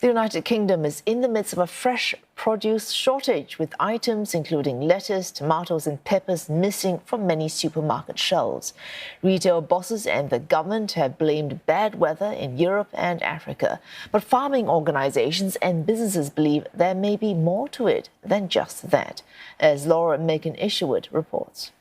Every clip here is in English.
The United Kingdom is in the midst of a fresh produce shortage, with items including lettuce, tomatoes and peppers missing from many supermarket shelves. Retail bosses and the government have blamed bad weather in Europe and Africa. But farming organisations and businesses believe there may be more to it than just that, as Makin-Isherwood reports.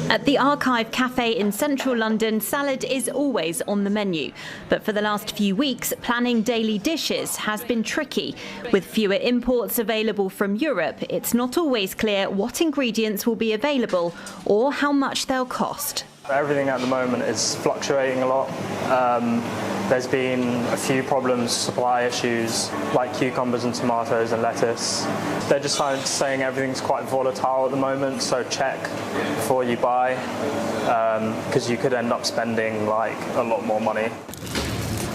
At the Archive Cafe in central London, salad is always on the menu. But for the last few weeks, planning daily dishes has been tricky. With fewer imports available from Europe, it's not always clear what ingredients will be available or how much they'll cost. Everything at the moment is fluctuating a lot. There's been a few problems, supply issues, like cucumbers and tomatoes and lettuce. They're just saying everything's quite volatile at the moment, so check before you buy, because you could end up spending like a lot more money.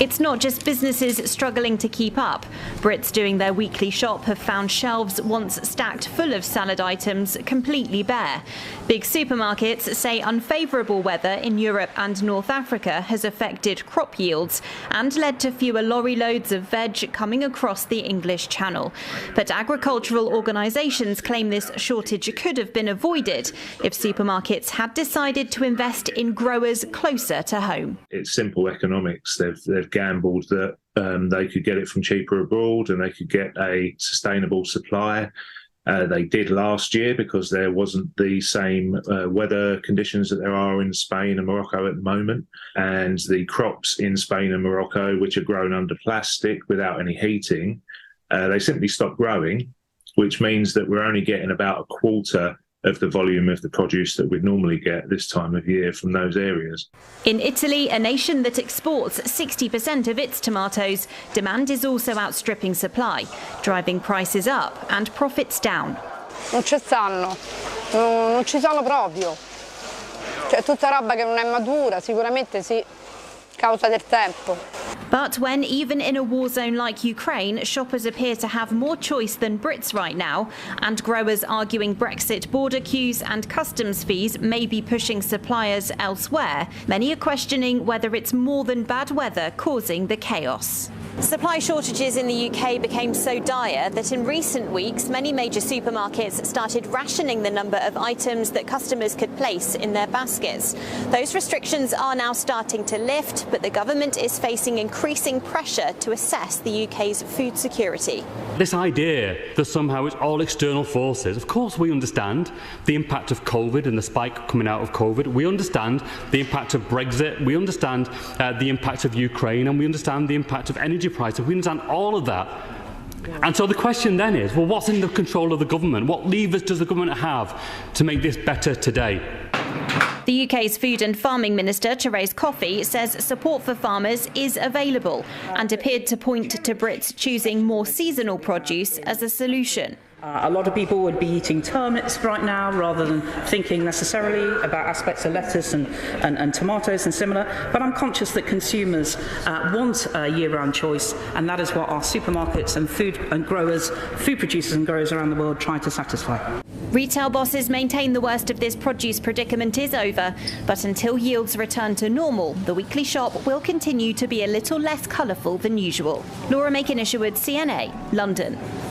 It's not just businesses struggling to keep up. Brits doing their weekly shop have found shelves once stacked full of salad items completely bare. Big supermarkets say unfavourable weather in Europe and North Africa has affected crop yields and led to fewer lorry loads of veg coming across the English Channel. But agricultural organisations claim this shortage could have been avoided if supermarkets had decided to invest in growers closer to home. It's simple economics. They've gambled that they could get it from cheaper abroad and they could get a sustainable supply. They did last year because there wasn't the same weather conditions that there are in Spain and Morocco at the moment. And the crops in Spain and Morocco, which are grown under plastic without any heating, they simply stopped growing, which means that we're only getting about a quarter of the volume of the produce that we'd normally get this time of year from those areas. In Italy, a nation that exports 60% of its tomatoes, demand is also outstripping supply, driving prices up and profits down. Non ci stanno, non ci sono proprio. C'è tutta roba che non è matura, sicuramente sì, causa del tempo. But when, even in a war zone like Ukraine, shoppers appear to have more choice than Brits right now, and growers arguing Brexit border queues and customs fees may be pushing suppliers elsewhere, many are questioning whether it's more than bad weather causing the chaos. Supply shortages in the UK became so dire that in recent weeks many major supermarkets started rationing the number of items that customers could place in their baskets. Those restrictions are now starting to lift, but the government is facing increasing pressure to assess the UK's food security. This idea that somehow it's all external forces, of course we understand the impact of COVID and the spike coming out of COVID. We understand the impact of Brexit. We understand the impact of Ukraine, and we understand the impact of energy prices. We understand all of that. And so the question then is, well, what's in the control of the government? What levers does the government have to make this better today? The UK's Food and Farming Minister, Therese Coffey, says support for farmers is available and appeared to point to Brits choosing more seasonal produce as a solution. A lot of people would be eating turnips right now rather than thinking necessarily about aspects of lettuce and tomatoes and similar. But I'm conscious that consumers want a year-round choice, and that is what our supermarkets and food producers and growers around the world try to satisfy. Retail bosses maintain the worst of this produce predicament is over, but until yields return to normal, the weekly shop will continue to be a little less colourful than usual. Makin-Isherwood, CNA, London.